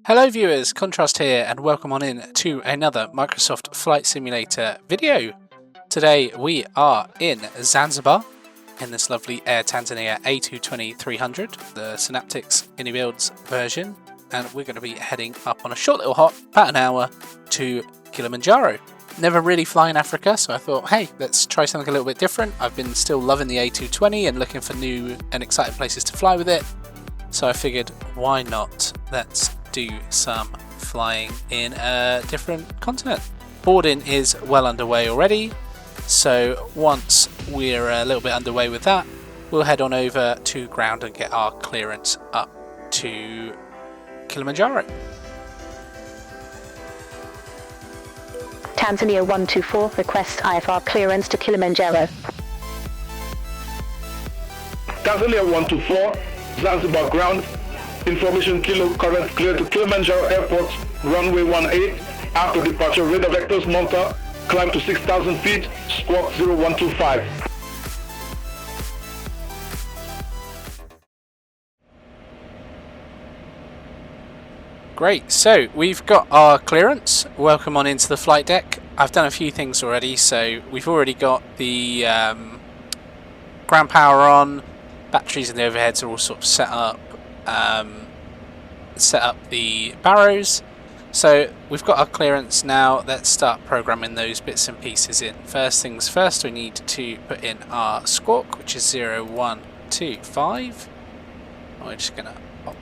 Hello viewers, Contrast here and welcome on in to another Microsoft Flight Simulator video. Today we are in Zanzibar in this lovely Air Tanzania A220-300, the Synaptics Inibuilds version, and we're going to be heading up on a short little hop, about an hour, to Kilimanjaro. Never really fly in Africa, so I thought, hey, let's try something a little bit different. I've been still loving the A220 and looking for new and exciting places to fly with it, so I figured, why not? Let's do some flying in a different continent. Boarding is well underway already, so once we're a little bit underway with that, we'll head on over to ground and get our clearance up to Kilimanjaro. Tanzania 124 requests IFR clearance to Kilimanjaro. Tanzania 124, Zanzibar ground. Information kilo current clear to Kilimanjaro Airport, runway 18. After departure, radar vectors monitor, climb to 6,000 feet, squawk 0125. Great, so we've got our clearance. Welcome on into the flight deck. I've done a few things already, so we've already got the ground power on, batteries and the overheads are all sort of set up the barrows. So we've got our clearance now. Let's start programming those bits and pieces in. First things first, we need to put in our squawk, which is 0125. We're just gonna pop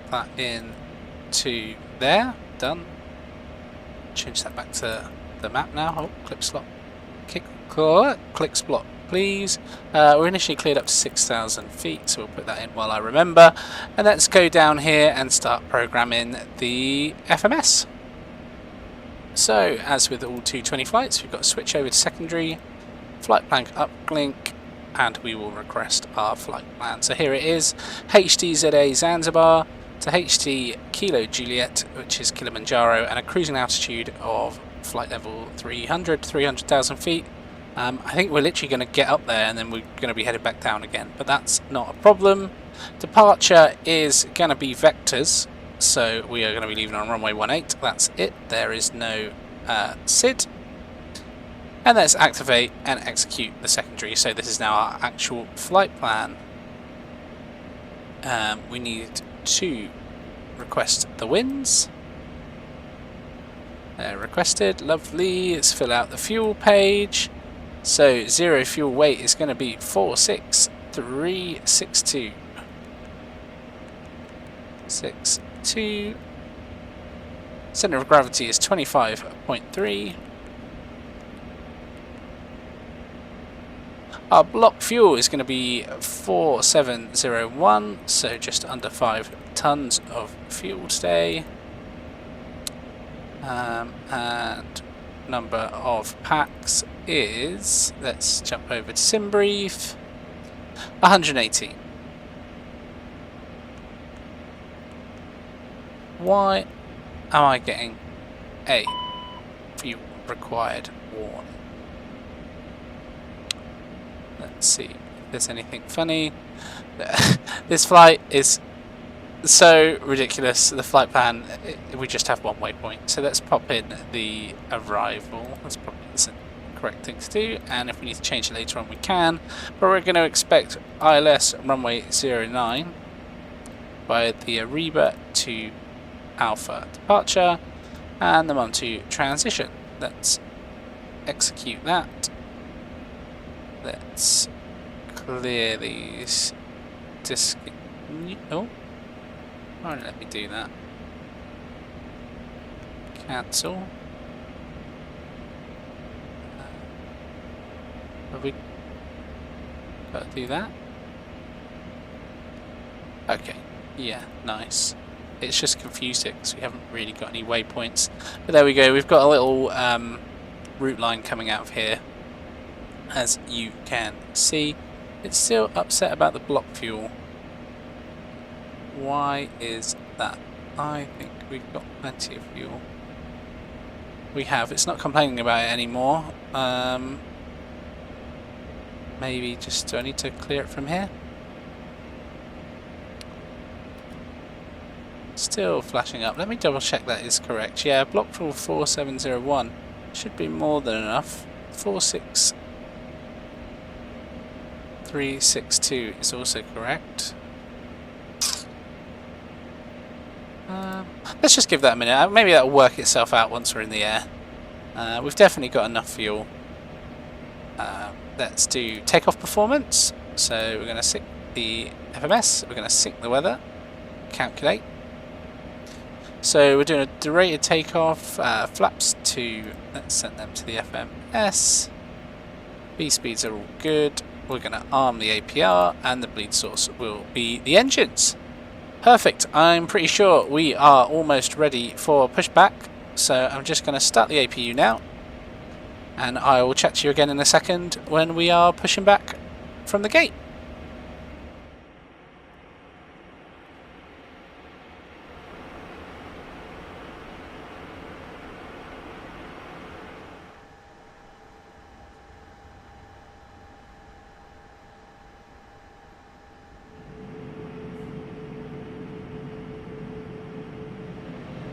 that in to there. Done. Change that back to the map now. Oh, clip slot. Click slot, please. We're initially cleared up to 6,000 feet, so we'll put that in while I remember. And let's go down here and start programming the FMS. So, as with all 220 flights, we've got to switch over to secondary, flight plan uplink, and we will request our flight plan. So here it is, HTZA Zanzibar to HT Kilo Juliet, which is Kilimanjaro, and a cruising altitude of flight level 300,000 feet. I think we're literally going to get up there and then we're going to be headed back down again, but that's not a problem. Departure is going to be vectors, so we are going to be leaving on runway 18. That's it. There is no SID. And let's activate and execute the secondary. So this is now our actual flight plan. We need to request the winds. Requested, lovely. Let's fill out the fuel page. So zero fuel weight is going to be 46362. 62. Center of gravity is 25.3. Our block fuel is going to be 4701, so just under 5 tons of fuel today. And number of packs is, let's jump over to SimBrief, 118. Why am I getting a fuel required warning? Let's see if there's anything funny. This flight is so ridiculous. The flight plan, we just have one waypoint, so let's pop in the arrival. That's probably the correct thing to do, and if we need to change it later on we can, but we're going to expect ILS runway 09 by the Ariba to Alpha departure and the MUM2 transition. Let's execute that. Let's clear these won't let me do that. Cancel. Have we got to do that? Okay, yeah, nice. It's just confused it because we haven't really got any waypoints. But there we go, we've got a little route line coming out of here. As you can see, it's still upset about the block fuel. Why is that? I think we've got plenty of fuel. We have. It's not complaining about it anymore. Maybe just, do I need to clear it from here? Still flashing up. Let me double check that is correct. Yeah, block rule 4701 should be more than enough. 46362 is also correct. Let's just give that a minute. Maybe that'll work itself out once we're in the air. We've definitely got enough fuel. Let's do takeoff performance. So we're going to sync the FMS, we're going to sync the weather, calculate. So we're doing a derated takeoff, flaps to, let's send them to the FMS. B speeds are all good. We're going to arm the APR and the bleed source will be the engines. Perfect. I'm pretty sure we are almost ready for pushback. So I'm just going to start the APU now. And I will chat to you again in a second when we are pushing back from the gate.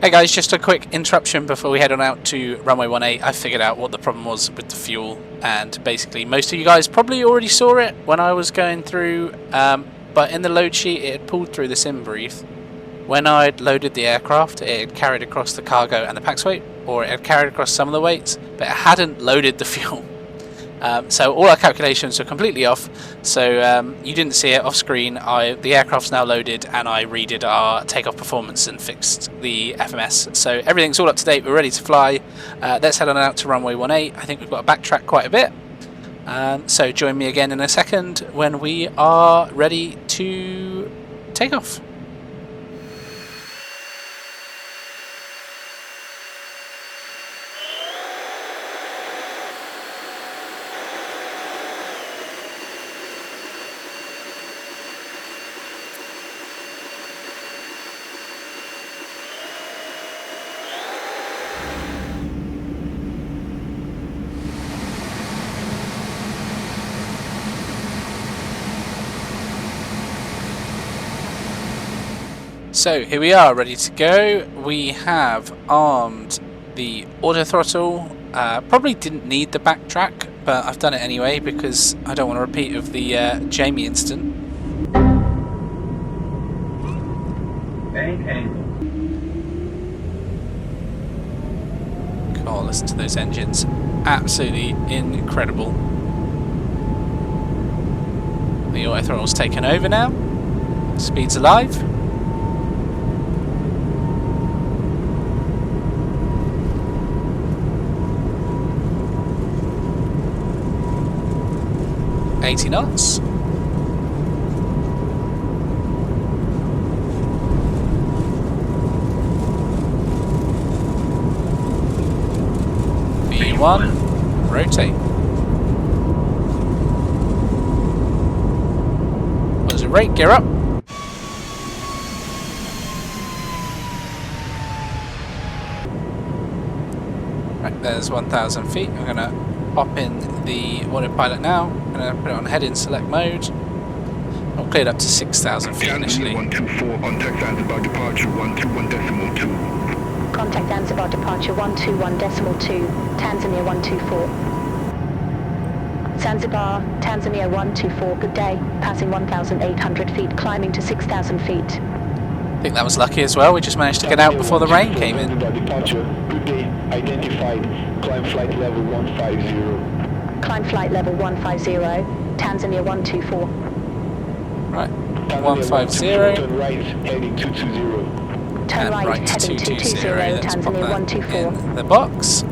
Hey guys, just a quick interruption before we head on out to runway 18. I figured out what the problem was with the fuel, and basically most of you guys probably already saw it when I was going through, but in the load sheet it had pulled through the sim brief. When I'd loaded the aircraft, it had carried across the cargo and the pax weight, or it had carried across some of the weights, but it hadn't loaded the fuel. So all our calculations are completely off, so you didn't see it off screen. The aircraft's now loaded and I redid our takeoff performance and fixed the FMS. So everything's all up to date, we're ready to fly. Let's head on out to runway 18. I think we've got to backtrack quite a bit. So join me again in a second when we are ready to take off. So here we are, ready to go. We have armed the auto throttle. Probably didn't need the backtrack, but I've done it anyway because I don't want a repeat of the Jamie incident. God, listen to those engines. Absolutely incredible. The auto throttle's taken over now. Speed's alive. knots. V1, rotate. What is it, rate? Gear up. Right, there's 1,000 feet. I'm going to pop in the autopilot now. I'm going to put it on head in select mode. I'll clear it up to 6,000 feet initially. 124, contact Zanzibar departure 121.2. Contact Zanzibar departure 121.2, Tanzania 124. Zanzibar, Tanzania 124, good day. Passing 1,800 feet, climbing to 6,000 feet. I think that was lucky as well. We just managed to get out before the rain came in. Departure, good day, identified, climb flight level 150. Climb flight level 150, Tanzania 124. Right, 150. Turn right, heading 220. Turn right, heading 220, Tanzania 124. In the box.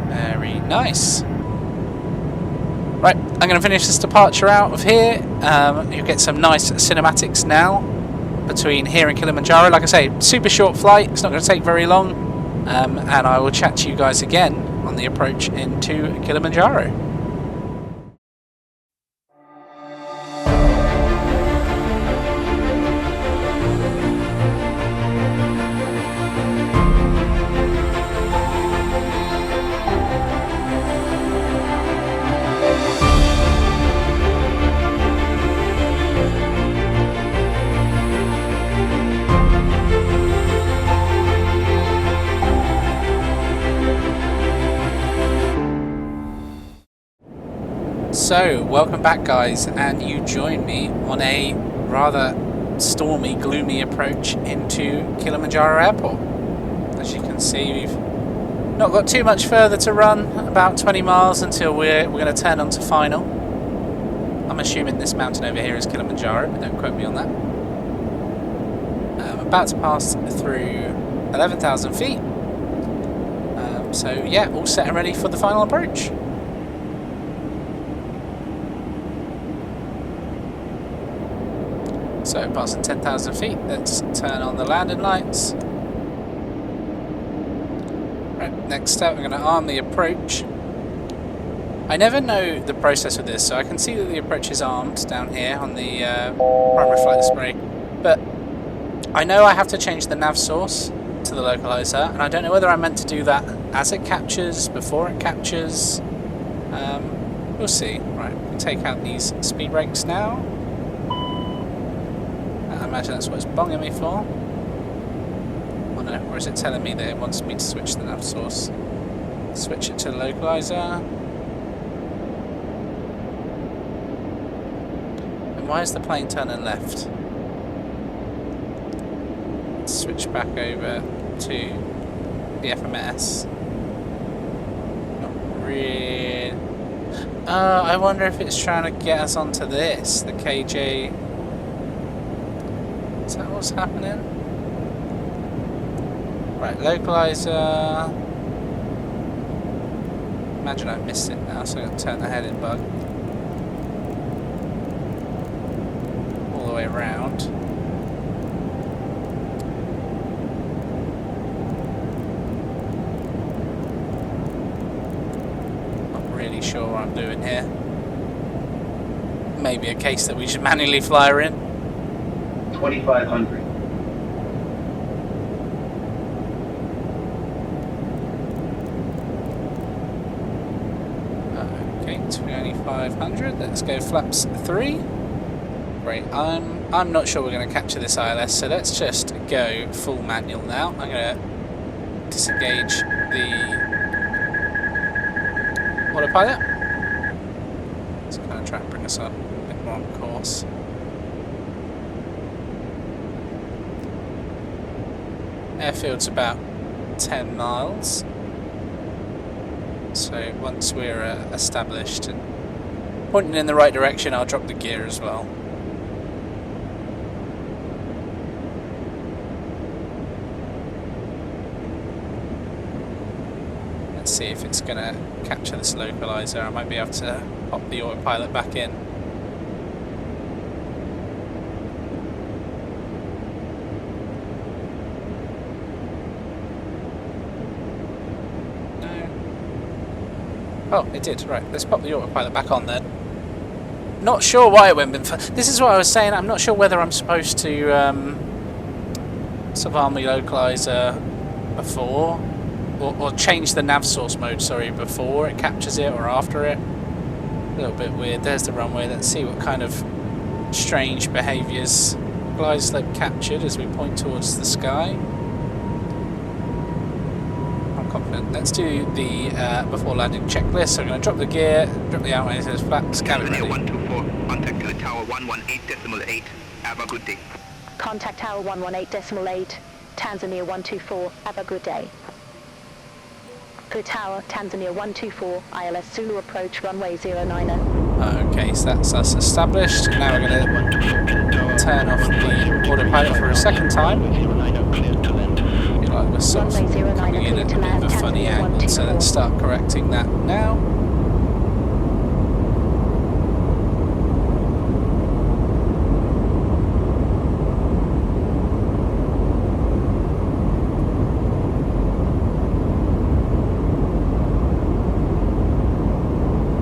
Very nice. Right, I'm going to finish this departure out of here. You'll get some nice cinematics now between here and Kilimanjaro. Like I say, super short flight. It's not going to take very long. And I will chat to you guys again on the approach into Kilimanjaro. So, welcome back guys, and you join me on a rather stormy, gloomy approach into Kilimanjaro Airport. As you can see, we've not got too much further to run, about 20 miles until we're going to turn onto final. I'm assuming this mountain over here is Kilimanjaro, but don't quote me on that. I'm about to pass through 11,000 feet. So yeah, all set and ready for the final approach. So passing 10,000 feet, let's turn on the landing lights. Right, next up we're going to arm the approach. I never know the process with this, so I can see that the approach is armed down here on the primary flight display, but I know I have to change the nav source to the localizer, and I don't know whether I'm meant to do that as it captures, before it captures. We'll see. Right, we'll take out these speed brakes now. I imagine that's what it's bonging me for. Oh no, or is it telling me that it wants me to switch the nav source? Switch it to the localizer. And why is the plane turning left? Let's switch back over to the FMS. Not really. I wonder if it's trying to get us onto this, the KJ. Is that what's happening? Right, localizer. Imagine I missed it now, so I'm going to turn the heading bug all the way around. Not really sure what I'm doing here. Maybe a case that we should manually fly her in. 2,500. Okay, 2,500. Let's go flaps 3. Great. I'm not sure we're going to capture this ILS, so let's just go full manual now. I'm going to disengage the autopilot. Let's kind of try and bring us up a bit more on course. Airfield's about 10 miles, so once we're established and pointing in the right direction, I'll drop the gear as well. Let's see if it's going to capture this localizer. I might be able to pop the autopilot back in. Oh, it did. Right, let's pop the autopilot back on then. Not sure why it went in. This is what I was saying. I'm not sure whether I'm supposed to sort of arm the localizer before, or change the nav source mode, sorry, before it captures it or after it. A little bit weird. There's the runway. Let's see what kind of strange behaviours glide slope captured as we point towards the sky. Confident. Let's do the before landing checklist. So I'm going to drop the gear, drop the outway, so flaps, cabin ready. 124, contact tower 118.8. Have a good day. Contact tower 118.8. Tanzania 124. Have a good day. Good tower, Tanzania 124. ILS Zulu approach runway 090. Okay, so that's us established. Now we're going to turn off the autopilot for a second time. Like we're sort of coming in at a bit of a funny angle, so let's start correcting that now.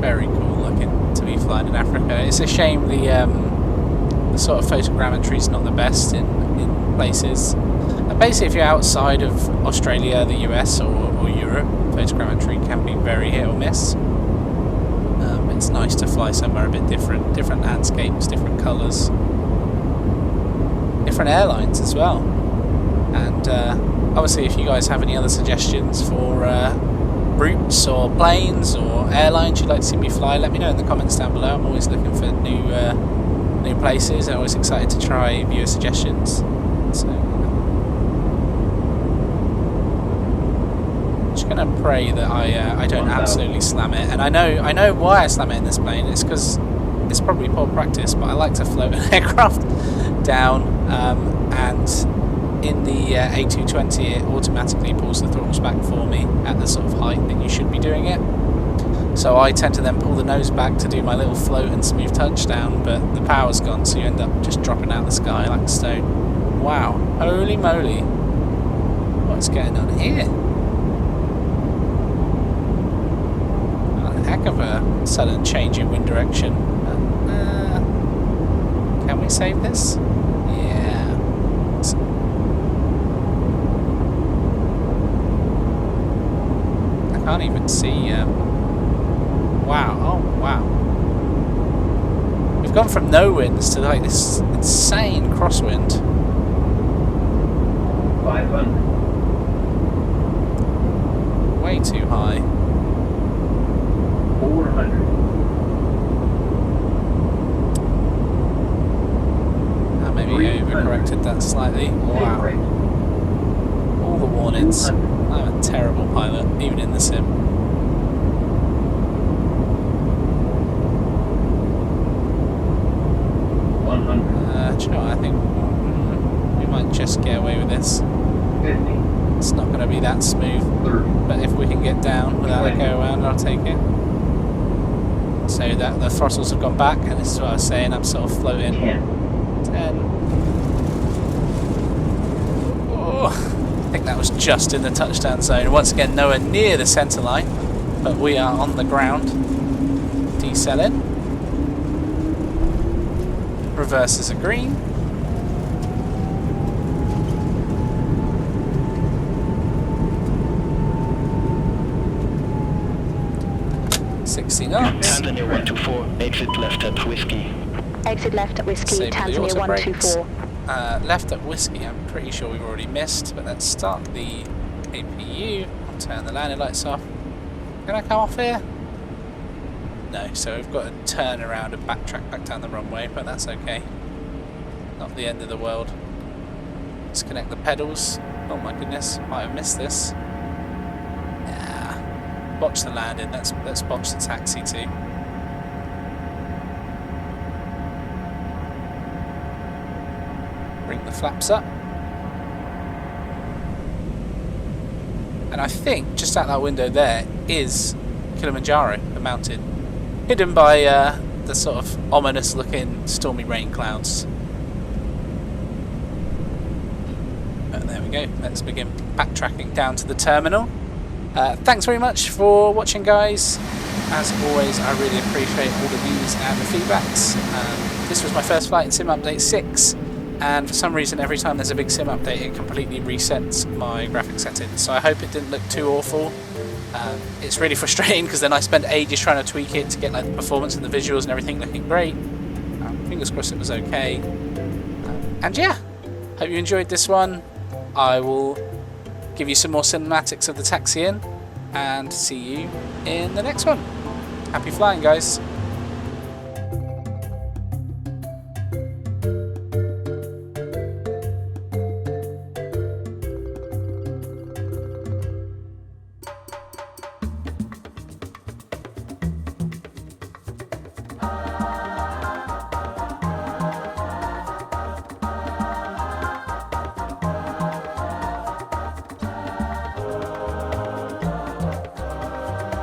Very cool looking to be flying in Africa. It's a shame the sort of photogrammetry is not the best in places. Basically, if you're outside of Australia, the US, or Europe, photogrammetry can be very hit or miss. It's nice to fly somewhere a bit different landscapes, different colours, different airlines as well. And obviously, if you guys have any other suggestions for routes or planes or airlines you'd like to see me fly, let me know in the comments down below. I'm always looking for new places. I'm always excited to try viewer suggestions. So just gonna pray that I don't absolutely slam it. And I know why I slam it in this plane. It's because it's probably poor practice, but I like to float an aircraft down, and in the A220 it automatically pulls the throttles back for me at the sort of height that you should be doing it. So I tend to then pull the nose back to do my little float and smooth touchdown, but the power's gone, so you end up just dropping out the sky like a stone. Wow, holy moly, what's going on here? A heck of a sudden change in wind direction. Can we save this? Yeah. I can't even see. Wow. Oh, wow. We've gone from no winds to like this insane crosswind. 500. Way too high. 400. Maybe overcorrected that slightly. Wow. All the warnings. I'm a terrible pilot, even in the sim. 100. Do you know what, I think we might just get away with this. 50. It's not going to be that smooth, 30. but if we can get down without a go around, I'll take it. So that the throttles have gone back, and this is what I was saying, I'm sort of floating. 10. Oh, I think that was just in the touchdown zone. Once again, nowhere near the centre line, but we are on the ground. Decelling. Reverses are green. knots. Tanzania 124, exit left at Whiskey. Exit left at Whiskey, Same with the Tanzania auto brakes. 124. Left at Whiskey, I'm pretty sure we've already missed, but let's start the APU. I'll turn the landing lights off. Can I come off here? No, so we've got to turn around and backtrack back down the runway, but that's okay. Not the end of the world. Disconnect the pedals. Oh my goodness, might have missed this. Nah. Botch the landing, let's botch the taxi too. Bring the flaps up. And I think just out that window there is Kilimanjaro, the mountain, hidden by the sort of ominous looking stormy rain clouds. But there we go, let's begin backtracking down to the terminal. Thanks very much for watching, guys. As always, I really appreciate all the views and the feedbacks. This was my first flight in Sim Update 6, and for some reason every time there's a big Sim update it completely resets my graphics settings, so I hope it didn't look too awful. It's really frustrating because then I spend ages trying to tweak it to get like the performance and the visuals and everything looking great. Fingers crossed it was okay. And yeah, hope you enjoyed this one. I will give you some more cinematics of the taxi in and see you in the next one. Happy flying, guys.